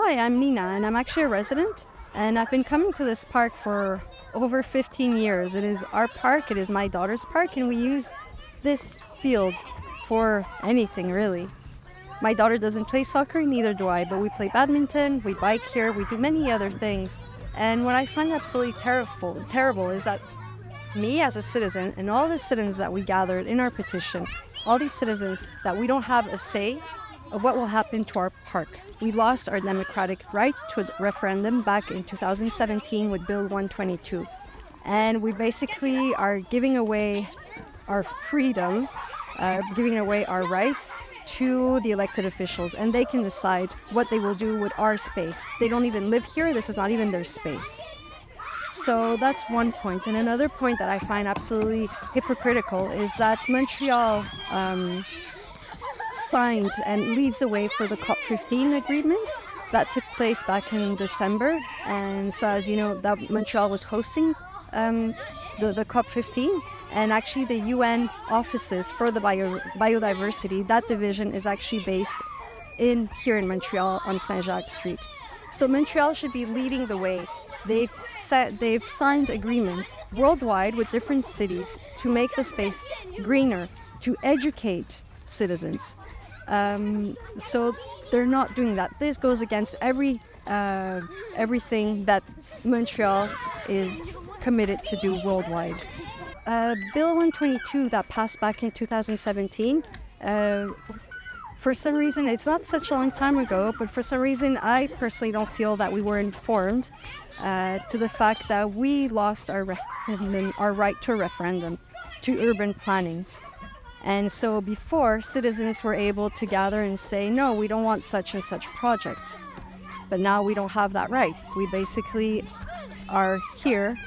Hi, I'm Nina, and I'm actually a resident, and I've been coming to this park for over 15 years. It is our park, it is my daughter's park, and we use this field for anything, really. My daughter doesn't play soccer, neither do I, but we play badminton, we bike here, we do many other things. And what I find absolutely terrible is that me as a citizen and all the citizens that we gathered in our petition, all these citizens, that we don't have a say of what will happen to our park. We lost our democratic right to a referendum back in 2017 with Bill 122. And we basically are giving away our freedom, giving away our rights to the elected officials, and they can decide what they will do with our space. They don't even live here, this is not even their space. So that's one point. And another point that I find absolutely hypocritical is that Montreal signed and leads the way for the COP15 agreements that took place back in December. And so, as you know, that Montreal was hosting the COP15, and actually the UN offices for the biodiversity, that division is actually based here in Montreal on Saint-Jacques Street. So Montreal should be leading the way. They've signed agreements worldwide with different cities to make the space greener, to educate citizens. So they're not doing that. This goes against everything that Montreal is committed to do worldwide. Bill 122 that passed back in 2017, for some reason, it's not such a long time ago, but for some reason I personally don't feel that we were informed to the fact that we lost our right to a referendum, to urban planning. And so before, citizens were able to gather and say, no, we don't want such and such project. But now we don't have that right. We basically are here,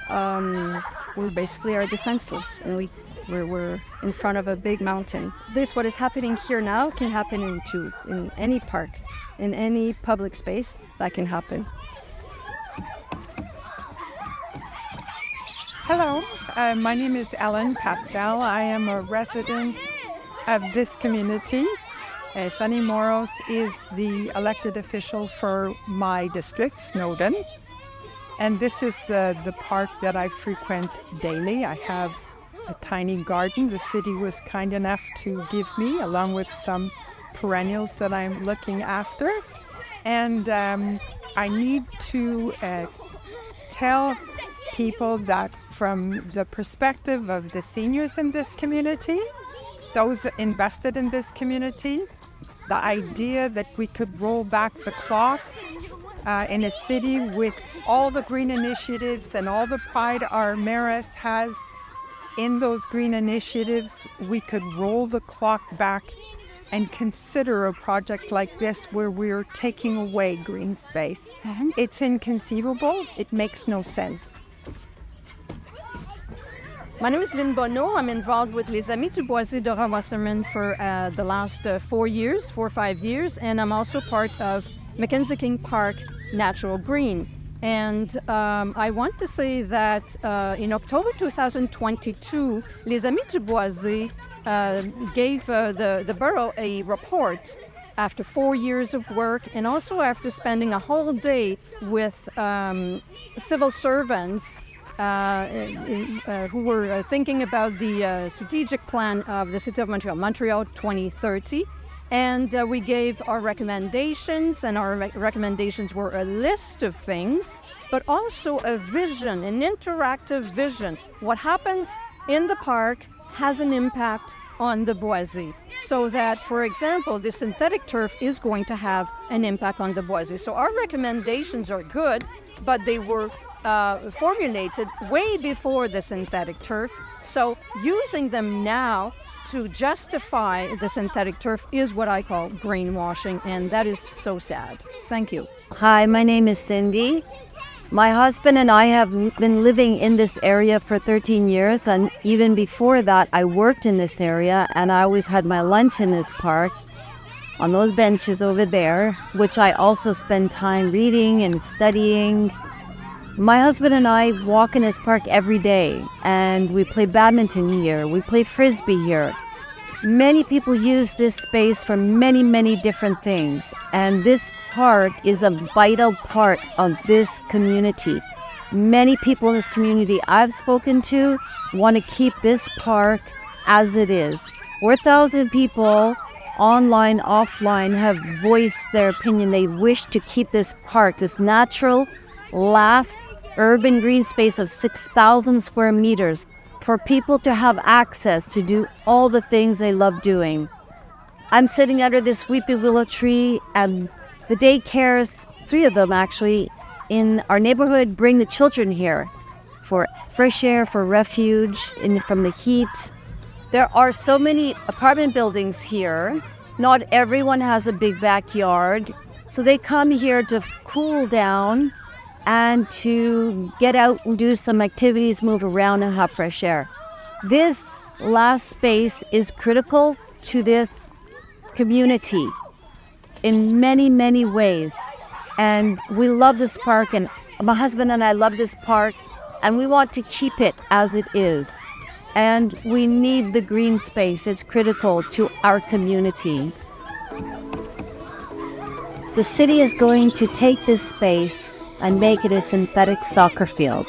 we basically are defenseless, and we're in front of a big mountain. What is happening here now can happen in any park, in any public space, that can happen. Hello, my name is Ellen Pascal. I am a resident of this community. Sonny Moros is the elected official for my district, Snowden. And this is the park that I frequent daily. I have a tiny garden the city was kind enough to give me, along with some perennials that I'm looking after. And I need to tell people that from the perspective of the seniors in this community, those invested in this community, the idea that we could roll back the clock in a city with all the green initiatives and all the pride our mayoress has in those green initiatives, we could roll the clock back and consider a project like this where we're taking away green space. It's inconceivable. It makes no sense. My name is Lynn Bonneau. I'm involved with Les Amis du Boisé de Wasserman for the last 4 or 5 years, and I'm also part of Mackenzie-King Park Natural Green. And I want to say that in October 2022, Les Amis du Boisé gave the borough a report after 4 years of work, and also after spending a whole day with civil servants who were thinking about the strategic plan of the City of Montreal, Montreal 2030. And we gave our recommendations, and our recommendations were a list of things, but also a vision, an interactive vision. What happens in the park has an impact on the Boisé. So that, for example, the synthetic turf is going to have an impact on the Boisé. So our recommendations are good, but they were formulated way before the synthetic turf. So using them now to justify the synthetic turf is what I call greenwashing, and that is so sad. Thank you. Hi, my name is Cindy. My husband and I have been living in this area for 13 years, and even before that I worked in this area, and I always had my lunch in this park on those benches over there, which I also spend time reading and studying. My husband and I walk in this park every day, and we play badminton here, we play frisbee here. Many people use this space for many, many different things, and this park is a vital part of this community. Many people in this community I've spoken to want to keep this park as it is. 4,000 people online, offline, have voiced their opinion. They wish to keep this park, this natural, last urban green space of 6,000 square meters, for people to have access to do all the things they love doing. I'm sitting under this weeping willow tree, and the daycares, 3 of them actually, in our neighborhood bring the children here for fresh air, for refuge from the heat. There are so many apartment buildings here. Not everyone has a big backyard, so they come here to cool down and to get out and do some activities, move around and have fresh air. This last space is critical to this community in many, many ways. And we love this park, and my husband and I love this park, and we want to keep it as it is. And we need the green space. It's critical to our community. The city is going to take this space and make it a synthetic soccer field.